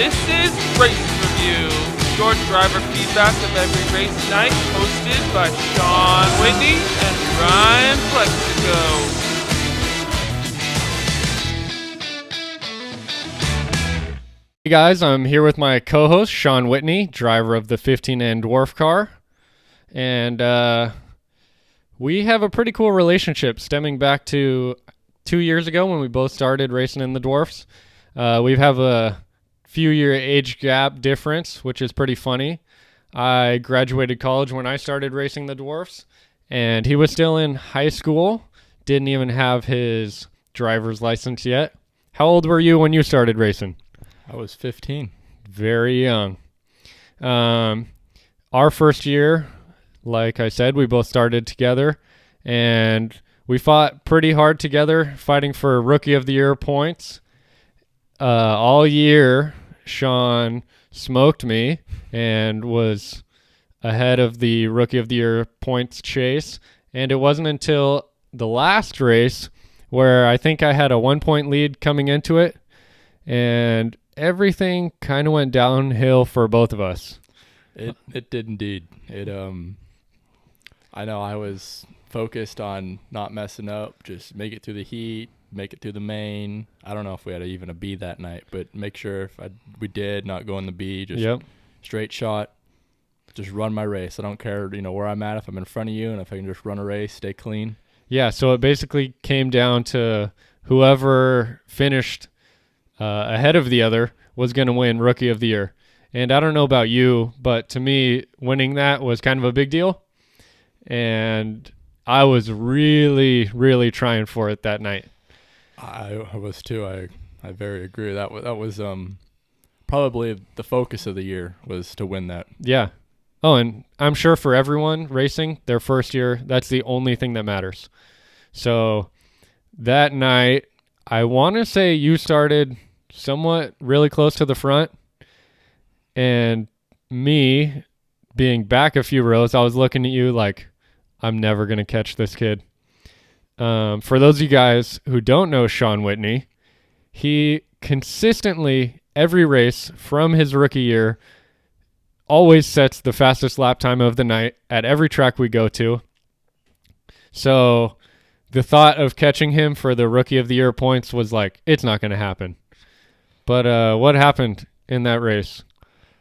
This is Race Review, your driver feedback of every race night, hosted by Shawn Whitney and Ryan Plexico. Hey guys, I'm here with my co-host Shawn Whitney, driver of the 15N dwarf car, and we have a pretty cool relationship stemming back to 2 years ago when we both started racing in the dwarfs. We have a few year age gap difference, which is pretty funny. I graduated college when I started racing the dwarfs, and he was still in high school, didn't even have his driver's license yet. How old were you when you started racing? I was 15. Very young. Our first year, like I said, we both started together, and we fought pretty hard together, fighting for Rookie of the Year points. All year, Shawn smoked me and was ahead of the Rookie of the Year points chase, and it wasn't until the last race where I think I had a 1-point lead coming into it, and everything kind of went downhill for both of us. It did indeed. I know I was focused on not messing up, just make it through the heat, make it through the main. I don't know if we had even a B that night, but make sure we did not go in the B, just straight shot, just run my race. I don't care, where I'm at, if I'm in front of you, and if I can just run a race, stay clean. Yeah, so it basically came down to whoever finished ahead of the other was going to win Rookie of the Year. And I don't know about you, but to me, winning that was kind of a big deal. And I was really, really trying for it that night. I was too. I very agree. That was probably the focus of the year, was to win that. Yeah. Oh, and I'm sure for everyone racing their first year, that's the only thing that matters. So that night, I want to say you started somewhat really close to the front, and me being back a few rows, I was looking at you like, I'm never going to catch this kid. For those of you guys who don't know Shawn Whitney, he consistently, every race from his rookie year, always sets the fastest lap time of the night at every track we go to. So the thought of catching him for the Rookie of the Year points was like, it's not going to happen. But what happened in that race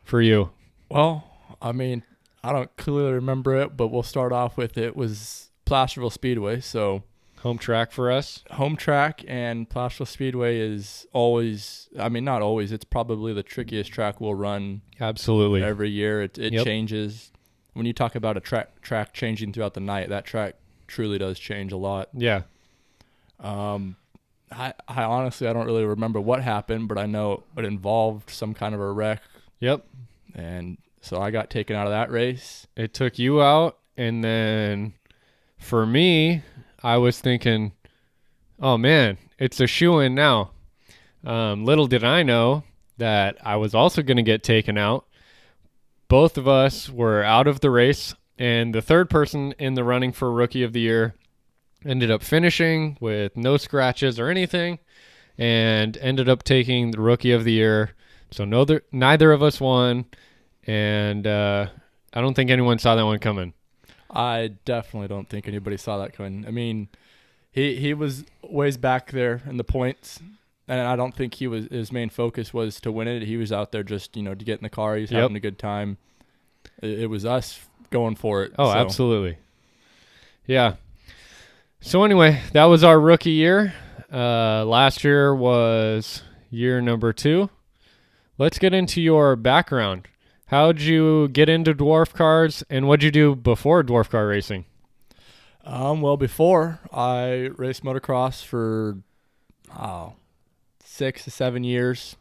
for you? Well, I mean, I don't clearly remember it, but we'll start off with it was Placerville Speedway. So home track for us. Home track, and Placerville Speedway is always, I mean, not always, it's probably the trickiest track we'll run. Absolutely. Every year. It changes. When you talk about a track changing throughout the night, that track truly does change a lot. Yeah. I honestly, I don't really remember what happened, but I know it involved some kind of a wreck. Yep. And so I got taken out of that race. It took you out, and then for me, I was thinking, oh man, it's a shoo-in now. Little did I know that I was also going to get taken out. Both of us were out of the race, and the third person in the running for Rookie of the Year ended up finishing with no scratches or anything, and ended up taking the Rookie of the Year. So neither of us won, and I don't think anyone saw that one coming. I definitely don't think anybody saw that coming. I mean, he was ways back there in the points, and I don't think his main focus was to win it. He was out there just, to get in the car. He was having a good time. It was us going for it. Oh, so. Absolutely. Yeah. So anyway, that was our rookie year. Last year was year number 2. Let's get into your background. How'd you get into dwarf cars, and what'd you do before dwarf car racing? Well, before, I raced motocross for 6 to 7 years.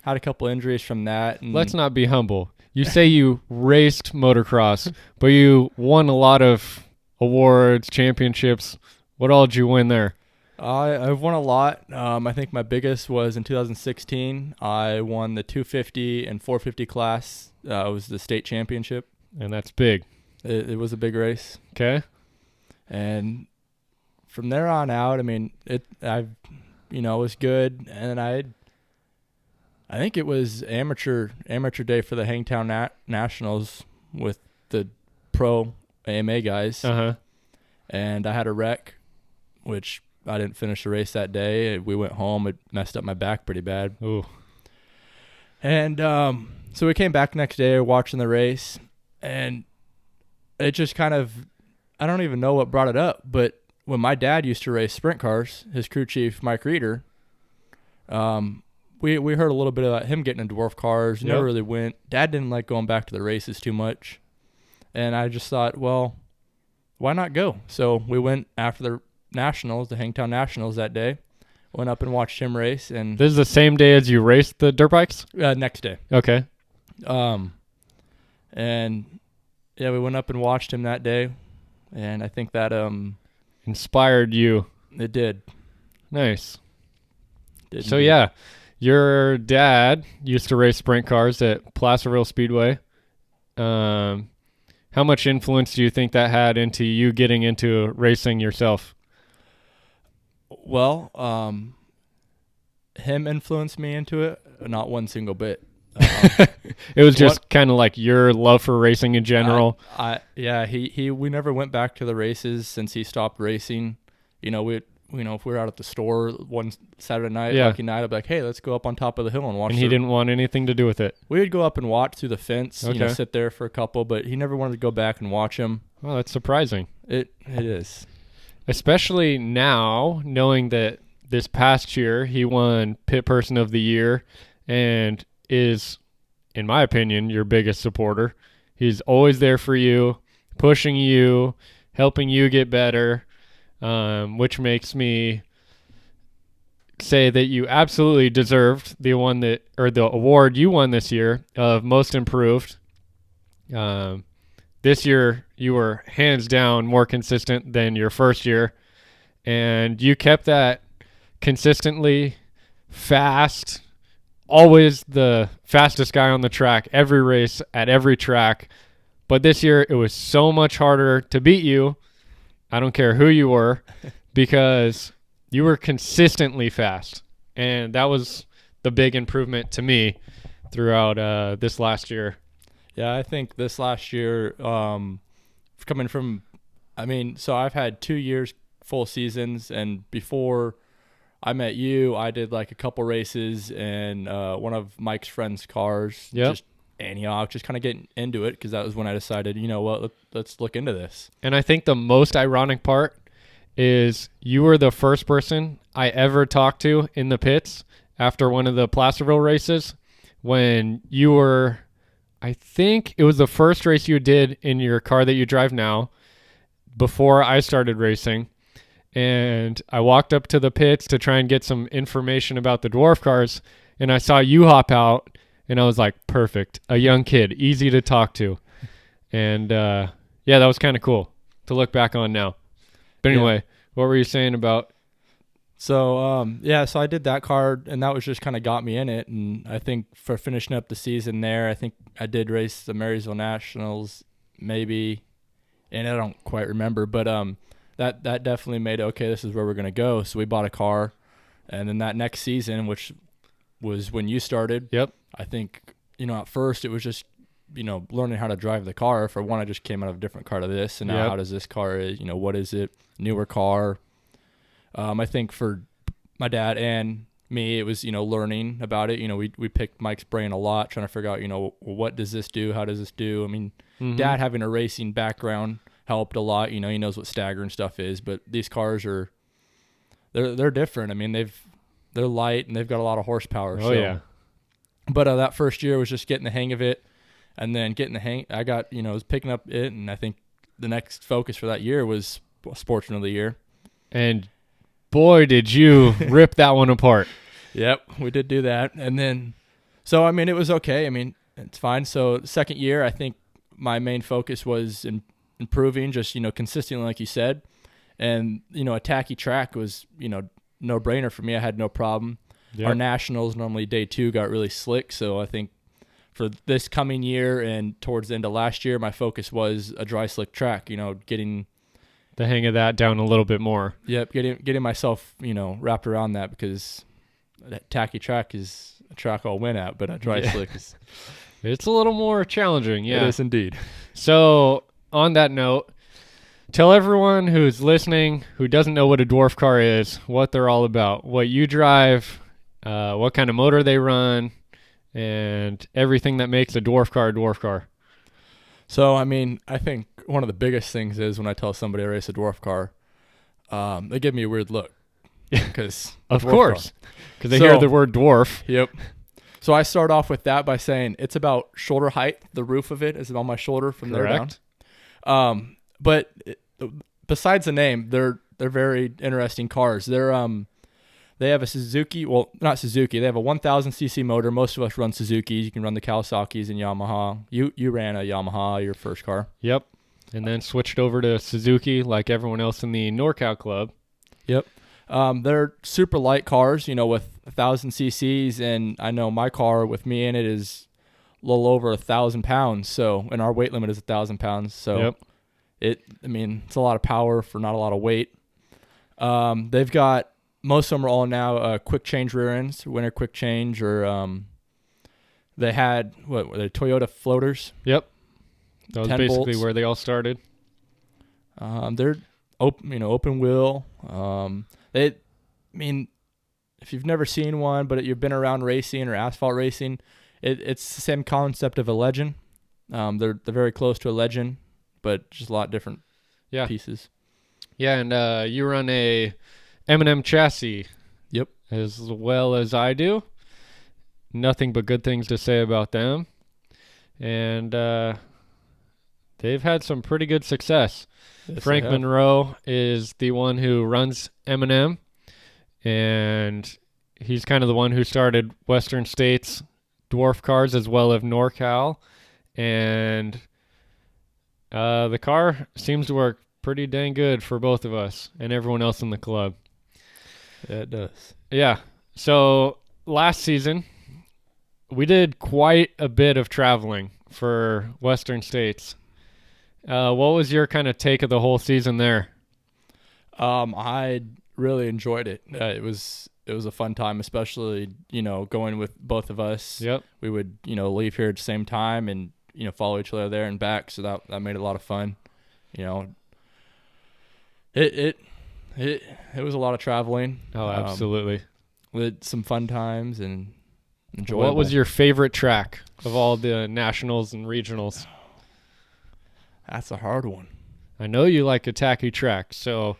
Had a couple injuries from that. And let's not be humble. You say you raced motocross, but you won a lot of awards, championships. What all did you win there? I've won a lot. I think my biggest was in 2016. I won the 250 and 450 class. It was the state championship. And that's big. It was a big race. Okay. And from there on out, I mean, it was good. And I I think it was amateur day for the Hangtown Nationals with the pro AMA guys. And I had a wreck, which I didn't finish the race that day. We went home. It messed up my back pretty bad. Ooh. And so we came back next day watching the race, and it just kind of, I don't even know what brought it up, but when my dad used to race sprint cars, his crew chief, Mike Reeder, we heard a little bit about him getting in dwarf cars. Never really went. Dad didn't like going back to the races too much. And I just thought, well, why not go? So we went after the Nationals, the Hangtown Nationals that day. Went up and watched him race. And this is the same day as you raced the dirt bikes? Next day. Okay. And yeah, we went up and watched him that day. And I think that inspired you. It did. Nice. So yeah, your dad used to race sprint cars at Placerville Speedway. How much influence do you think that had into you getting into racing yourself? Well, him influenced me into it, not one single bit. It was just kind of like your love for racing in general. We never went back to the races since he stopped racing. If we were out at the store one Saturday night, lucky night, I'd be like, hey, let's go up on top of the hill and watch. And he didn't want anything to do with it. We would go up and watch through the fence, sit there for a couple, but he never wanted to go back and watch him. Well, that's surprising. It is. Especially now, knowing that this past year he won Pit Person of the Year and is, in my opinion, your biggest supporter. He's always there for you, pushing you, helping you get better. Which makes me say that you absolutely deserved the award you won this year of most improved. This year you were hands down more consistent than your first year, and you kept that consistently fast, always the fastest guy on the track, every race at every track. But this year it was so much harder to beat you. I don't care who you were, because you were consistently fast. And that was the big improvement to me throughout this last year. Yeah, I think this last year, coming from, so I've had 2 years full seasons, and before I met you, I did like a couple races in one of Mike's friend's cars. Just Antioch, just kind of getting into it, because that was when I decided, let's look into this. And I think the most ironic part is you were the first person I ever talked to in the pits after one of the Placerville races, when you were, I think it was the first race you did in your car that you drive now, before I started racing. And I walked up to the pits to try and get some information about the dwarf cars, and I saw you hop out. And I was like, perfect. A young kid, easy to talk to. And, that was kind of cool to look back on now. But anyway, what were you saying about? So, so I did that car, and that was just kind of got me in it. And I think for finishing up the season there, I think I did race the Marysville Nationals maybe, and I don't quite remember. But that definitely made it, okay, this is where we're going to go. So we bought a car. And then that next season, which was when you started. Yep. I think, at first it was just, learning how to drive the car. For one, I just came out of a different car to this, and now how does this car is, what is it? Newer car. I think for my dad and me, it was, learning about it. We picked Mike's brain a lot, trying to figure out, what does this do? How does this do? Dad having a racing background helped a lot. He knows what stagger and stuff is, but these cars they're different. They're light and they've got a lot of horsepower. But that first year was just getting the hang of it, and then I got, was picking up it, and I think the next focus for that year was Sportsman of the Year. And boy, did you rip that one apart. Yep, we did do that. And then, so, it was okay. It's fine. So second year, I think my main focus was improving, just, consistently, like you said. And, a tacky track was, no brainer for me. I had no problem. Our nationals, normally day 2, got really slick. So I think for this coming year and towards the end of last year, my focus was a dry slick track, getting the hang of that down a little bit more. Yep. Getting myself, wrapped around that, because that tacky track is a track I'll win at, but a dry slick is. It's a little more challenging. Yeah, it is indeed. So on that note, tell everyone who's listening who doesn't know what a dwarf car is, what they're all about, what you drive, what kind of motor they run, and everything that makes a dwarf car a dwarf car. So, I mean, I think one of the biggest things is when I tell somebody I race a dwarf car, they give me a weird look. Because of course, because they hear the word dwarf. Yep. So I start off with that by saying it's about shoulder height. The roof of it is on my shoulder from there down. But besides the name, they're very interesting cars. They have a Suzuki, well, not Suzuki. They have a 1,000cc motor. Most of us run Suzukis. You can run the Kawasaki's and Yamaha. You ran a Yamaha, your first car. Yep. And then switched over to Suzuki like everyone else in the NorCal club. Yep. They're super light cars, with 1,000 cc's, and I know my car with me in it is a little over 1,000 pounds. So, and our weight limit is 1,000 pounds. So, it's a lot of power for not a lot of weight. They've got most of them are all now quick change rear ends, winter quick change, or they had what were they Toyota floaters? Yep, that was basically bolts. Where they all started. They're open wheel. If you've never seen one, but you've been around racing or asphalt racing, it's the same concept of a Legend. They're very close to a Legend, but just a lot different pieces. Yeah, and you run a M&M chassis. Yep. As well as I do. Nothing but good things to say about them. And they've had some pretty good success. Yes, Frank Monroe is the one who runs M&M, and he's kind of the one who started Western States dwarf cars as well as NorCal, and the car seems to work pretty dang good for both of us and everyone else in the club. Yeah, it does. Yeah. So last season, we did quite a bit of traveling for Western States. What was your kind of take of the whole season there? I really enjoyed it. It was a fun time, especially, going with both of us. Yep. We would, leave here at the same time and, follow each other there and back. So that made it a lot of fun. It was a lot of traveling. Oh, absolutely. With some fun times and enjoyable. What was your favorite track of all the nationals and regionals? That's a hard one. I know you like a tacky track, so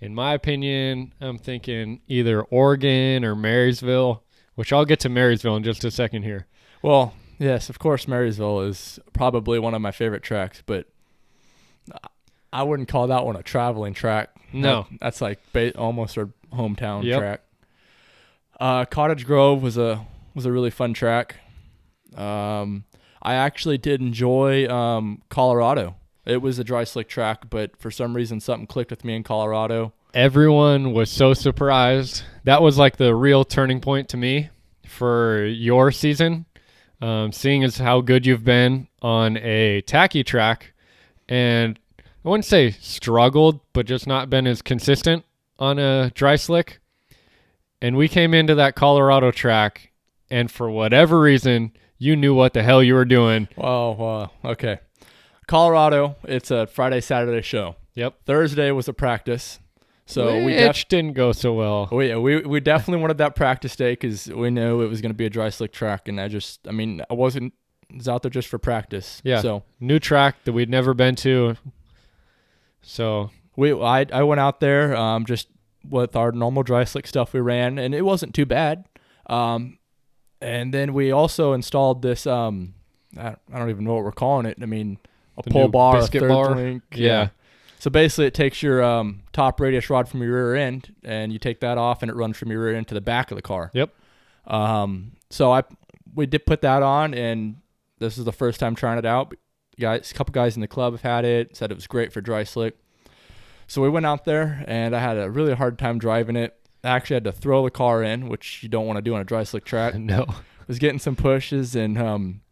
in my opinion, I'm thinking either Oregon or Marysville, which I'll get to Marysville in just a second here. Well, yes, of course, Marysville is probably one of my favorite tracks, but I wouldn't call that one a traveling track. No. That's like almost our hometown track. Cottage Grove was a really fun track. I actually did enjoy Colorado. It was a dry slick track, but for some reason something clicked with me in Colorado. Everyone was so surprised. That was like the real turning point to me for your season, seeing as how good you've been on a tacky track, and I wouldn't say struggled, but just not been as consistent on a dry slick. And we came into that Colorado track, and for whatever reason, you knew what the hell you were doing. Oh, okay. Colorado, it's a Friday, Saturday show. Yep. Thursday was a practice. So Which didn't go so well. We definitely wanted that practice day because we knew it was going to be a dry slick track. And I was out there just for practice. Yeah. So new track that we'd never been to. So I went out there just with our normal dry slick stuff we ran, and it wasn't too bad. And then we also installed this, I don't even know what we're calling it. A pull bar, biscuit a third bar. link. Yeah. So basically it takes your top radius rod from your rear end, and you take that off, and it runs from your rear end to the back of the car. Yep. So we did put that on, and this is the first time trying it out. A couple guys in the club have had it, said it was great for dry slick. So we went out there, and I had a really hard time driving it. I actually had to throw the car in, which you don't want to do on a dry slick track. No. Was getting some pushes, and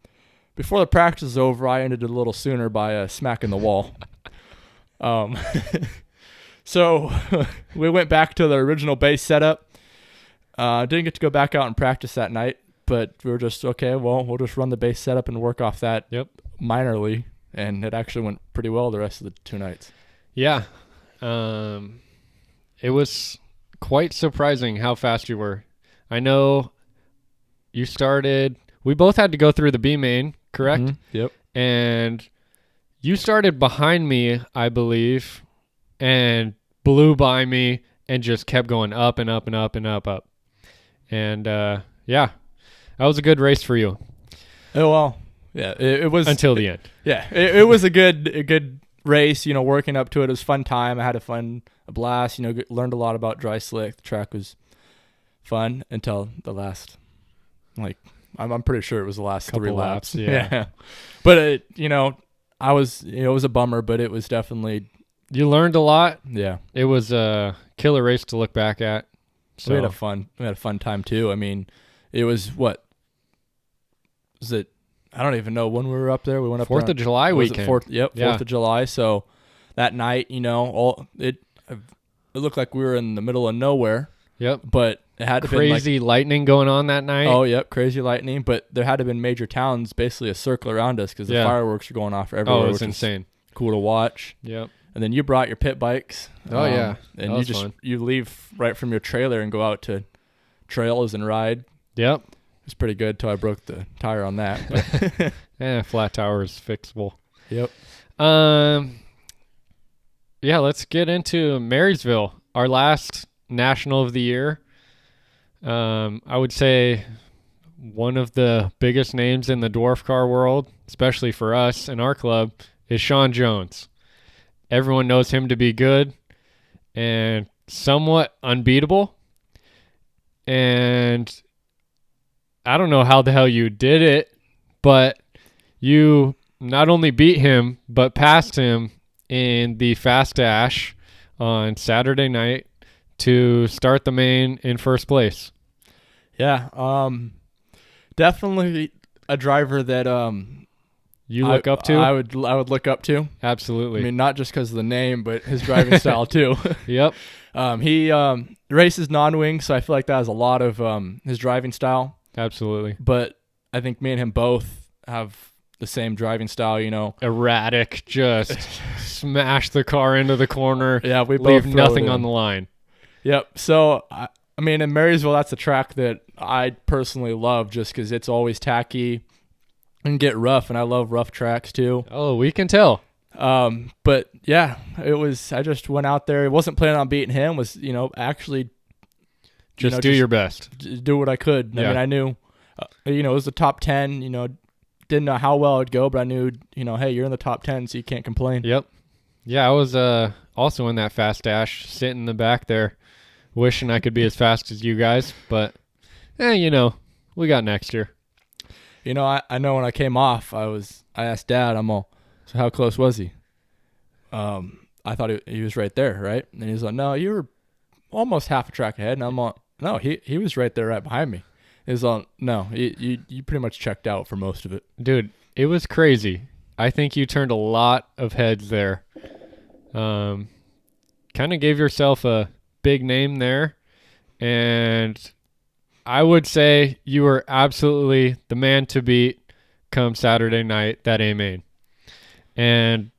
before the practice was over, I ended it a little sooner by smacking the wall. So we went back to the original base setup. Didn't get to go back out and practice that night, but we were just, okay, well, we'll just run the base setup and work off that minorly. And it actually went pretty well the rest of the 2 nights. Yeah. It was quite surprising how fast you were. I know you started, we both had to go through the B main, correct? Mm-hmm. Yep. And you started behind me, I believe, and blew by me and just kept going up and up and up and up. And yeah, that was a good race for you. Oh, well, yeah, it was. Until the end. Yeah, it was a good race, working up to it. It was a fun time. I had a blast, learned a lot about dry slick. The track was fun until the last, I'm pretty sure it was the last couple 3 laps. Yeah. But it was a bummer, but it was definitely. You learned a lot. Yeah. It was a killer race to look back at. So we had a fun time too. I mean, it was was it? I don't even know when we were up there. We went up 4th of July weekend. 4th of July. So that night, it looked like we were in the middle of nowhere. Yep. But it had to crazy lightning going on that night. Oh, yep, crazy lightning. But there had to have been major towns, basically a circle around us, because the fireworks were going off everywhere. Oh, it was insane. Cool to watch. Yep. And then you brought your pit bikes. Oh yeah. And you leave right from your trailer and go out to trails and ride. Yep. It was pretty good till I broke the tire on that. But. Flat tire is fixable. Yep. Yeah, let's get into Marysville, our last national of the year. I would say one of the biggest names in the dwarf car world, especially for us and our club, is Shawn Jones. Everyone knows him to be good and somewhat unbeatable. And I don't know how the hell you did it, but you not only beat him, but passed him in the Fast Dash on Saturday night to start the main in first place. Yeah, definitely a driver that you look up to. I would look up to. Absolutely. I mean, not just because of the name, but his driving style too. Yep. He races non-wing, so I feel like that has a lot of his driving style. Absolutely. But I think me and him both have the same driving style, Erratic, just smash the car into the corner. Yeah, we leave both nothing on the line. Yep. So, I mean, in Marysville, that's a track that I personally love just because it's always tacky and get rough, and I love rough tracks too. Oh, we can tell. But yeah, I just went out there. I wasn't planning on beating him. Was, actually just do your best. Do what I could. Yeah. I mean, I knew, it was the top 10, didn't know how well it'd go, but I knew, hey, you're in the top 10, so you can't complain. Yep. Yeah, I was also in that Fast Dash, sitting in the back there, wishing I could be as fast as you guys, but, we got next year. I know when I came off, I asked Dad, so how close was he? I thought he was right there, right? And he was like, no, you were almost half a track ahead. And I'm like, no, he was right there right behind me. He was like, no, you pretty much checked out for most of it. Dude, it was crazy. I think you turned a lot of heads there. Kind of gave yourself a big name there. And I would say you were absolutely the man to beat come Saturday night, that A-Main. And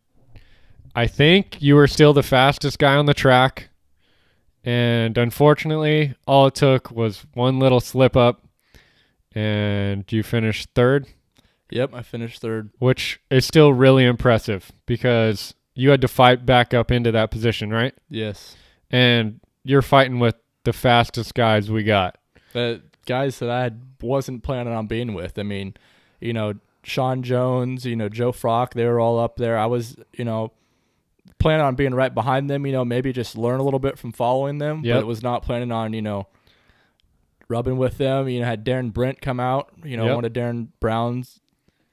I think you were still the fastest guy on the track. And unfortunately, all it took was one little slip up, and you finished third. Yep, I finished third. Which is still really impressive because you had to fight back up into that position, right? Yes. And you're fighting with the fastest guys we got. The guys that I wasn't planning on being with. I mean, Shawn Jones, Joe Frock, they were all up there. I was, planning on being right behind them, maybe just learn a little bit from following them. Yep. But it was not planning on, rubbing with them. Had Darren Brent come out, Yep. one of Darren Brown's.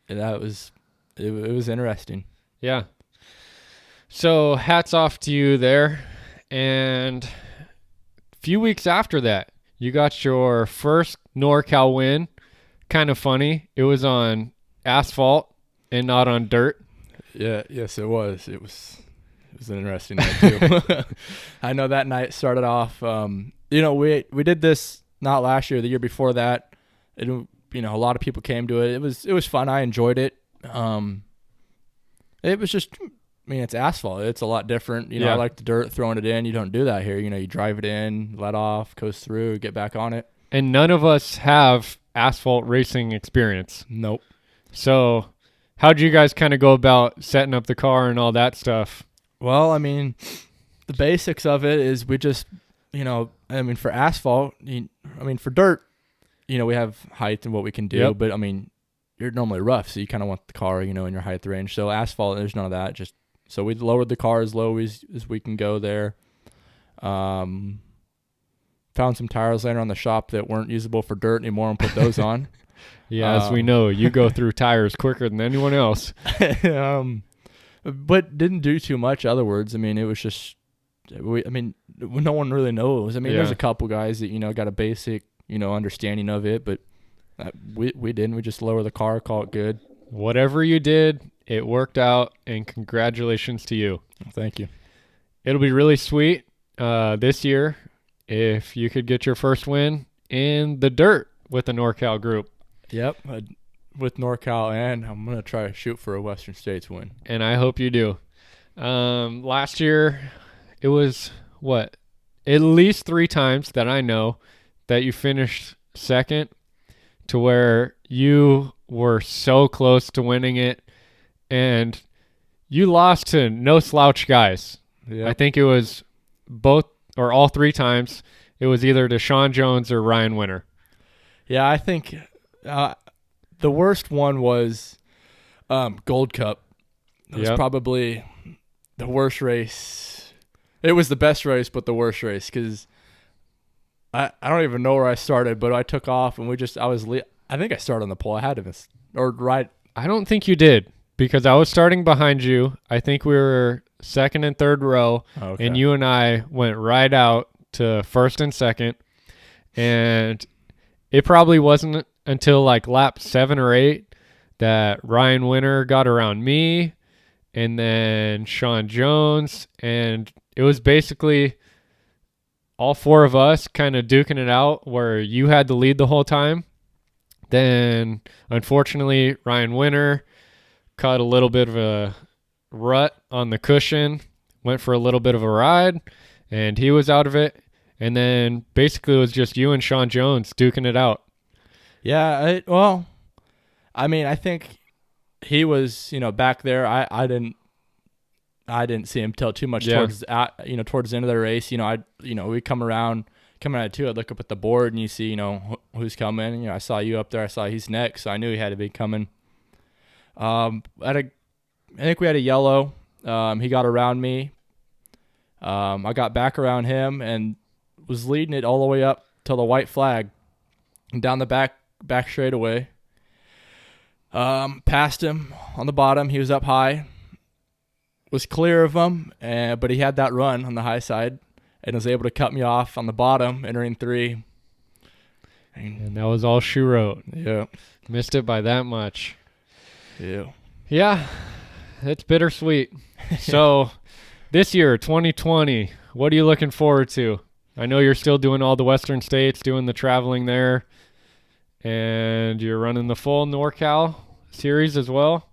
And it was interesting. Yeah. So hats off to you there. And a few weeks after that, you got your first NorCal win. Kind of funny. It was on asphalt and not on dirt. Yeah, yes, it was. It was an interesting night too. I know that night started off. We did this not last year, the year before that. a lot of people came to it. It was fun. I enjoyed it. It was just, it's asphalt. It's a lot different. I like the dirt, throwing it in. You don't do that here. You drive it in, let off, goes through, get back on it. And none of us have asphalt racing experience. Nope. So how'd you guys kind of go about setting up the car and all that stuff? Well, the basics of it is we just, for asphalt, for dirt, we have height and what we can do. Yep. But, you're normally rough, so you kind of want the car, in your height range. So asphalt, there's none of that. So we lowered the car as low as we can go there. Found some tires laying around the shop that weren't usable for dirt anymore and put those on. Yeah, as we know, you go through tires quicker than anyone else. But didn't do too much otherwards. It was just, no one really knows. There's a couple guys that, got a basic, understanding of it, but we didn't. We just lower the car, call it good. Whatever you did, it worked out, and congratulations to you. Thank you. It'll be really sweet this year if you could get your first win in the dirt with the NorCal group. Yep, with NorCal, and I'm going to try to shoot for a Western States win. And I hope you do. Last year, it was, at least 3 times that I know that you finished second, to where you were so close to winning it, and you lost to no slouch guys. Yep. I think it was both or all 3 times. It was either to Shawn Jones or Ryan Winter. Yeah, I think the worst one was Gold Cup. It was probably the worst race. It was the best race, but the worst race, because I don't even know where I started, but I took off and I think I started on the pole. I had to I don't think you did, because I was starting behind you. I think we were second and third row, and you and I went right out to first and second, and it probably wasn't until like lap 7 or 8 that Ryan Winter got around me, and then Shawn Jones, and it was basically all 4 of us kind of duking it out, where you had the lead the whole time. Then, unfortunately, Ryan Winter caught a little bit of a rut on the cushion, went for a little bit of a ride, and he was out of it. And then basically it was just you and Shawn Jones duking it out. Yeah, I think he was, back there. I didn't see him till too much towards the end of the race. We coming out of 2, I'd look up at the board and you see, who's coming. I saw you up there. I saw he's next, so I knew he had to be coming. I think we had a yellow. He got around me. I got back around him and was leading it all the way up till the white flag, and down the back straightaway. Passed him on the bottom. He was up high. Was clear of him, but he had that run on the high side and was able to cut me off on the bottom, entering 3. And that was all she wrote. Yeah. Missed it by that much. Yeah. Yeah, it's bittersweet. So this year, 2020, what are you looking forward to? I know you're still doing all the Western States, doing the traveling there, and you're running the full NorCal series as well.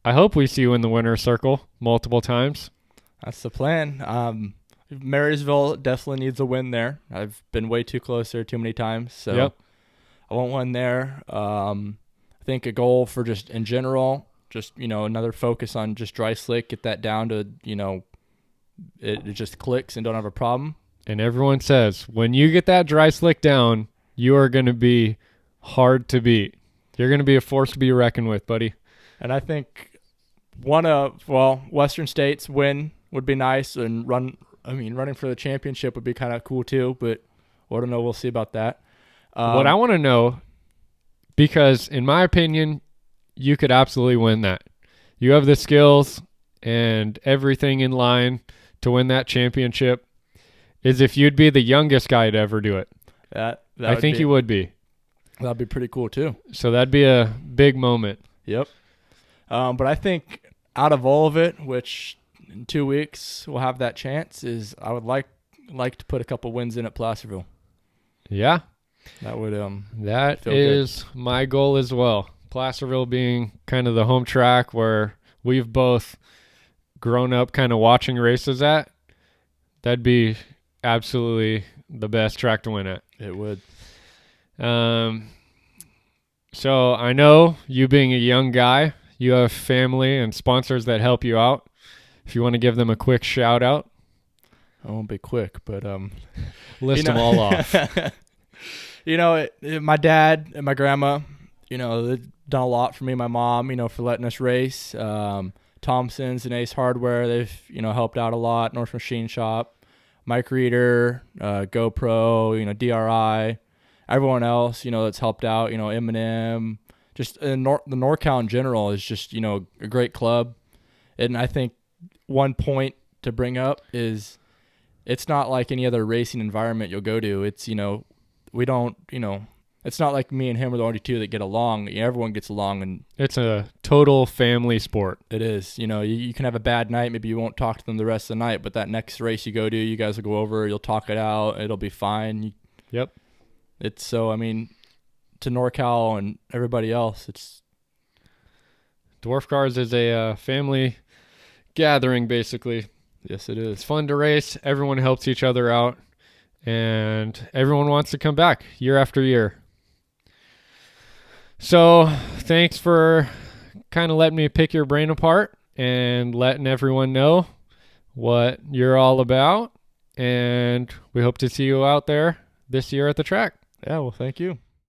I hope we see you in the winner's circle multiple times. That's the plan. Marysville definitely needs a win there. I've been way too close there too many times, so I want one there. I think a goal for just in general, just another focus on just dry slick, get that down to it just clicks and don't have a problem. And everyone says when you get that dry slick down, you are going to be hard to beat. You're going to be a force to be reckoned with, buddy. And I think Western States win would be nice, and running for the championship would be kind of cool too, but I don't know. We'll see about that. What I want to know, because in my opinion, you could absolutely win that. You have the skills and everything in line to win that championship, is if you'd be the youngest guy to ever do it. I think you would be. That'd be pretty cool too. So that'd be a big moment. Yep. But I think out of all of it, which in 2 weeks we'll have that chance, is I would like to put a couple wins in at Placerville. Yeah. That would That feel is my goal as well. Placerville being kind of the home track where we've both grown up kind of watching races at. That'd be absolutely the best track to win at. It would. So I know you being a young guy, you have family and sponsors that help you out. If you want to give them a quick shout out. I won't be quick, but list them all off. My dad and my grandma, they've done a lot for me. My mom, for letting us race. Thompson's and Ace Hardware, they've helped out a lot. North Machine Shop, Mike Reader, GoPro, DRI, everyone else that's helped out. Eminem, just the NorCal in general is just a great club. And I think one point to bring up is it's not like any other racing environment you'll go to. It's we don't it's not like me and him are the only two that get along. Everyone gets along, and it's a total family sport. It is. You can have a bad night. Maybe you won't talk to them the rest of the night, but that next race you go to, you guys will go over. You'll talk it out. It'll be fine. Yep. It's so. To NorCal and everybody else, it's Dwarf Cars is a family gathering, basically. Yes, it is. It's fun to race. Everyone helps each other out, and everyone wants to come back year after year. So thanks for kind of letting me pick your brain apart and letting everyone know what you're all about. And we hope to see you out there this year at the track. Yeah, well, thank you.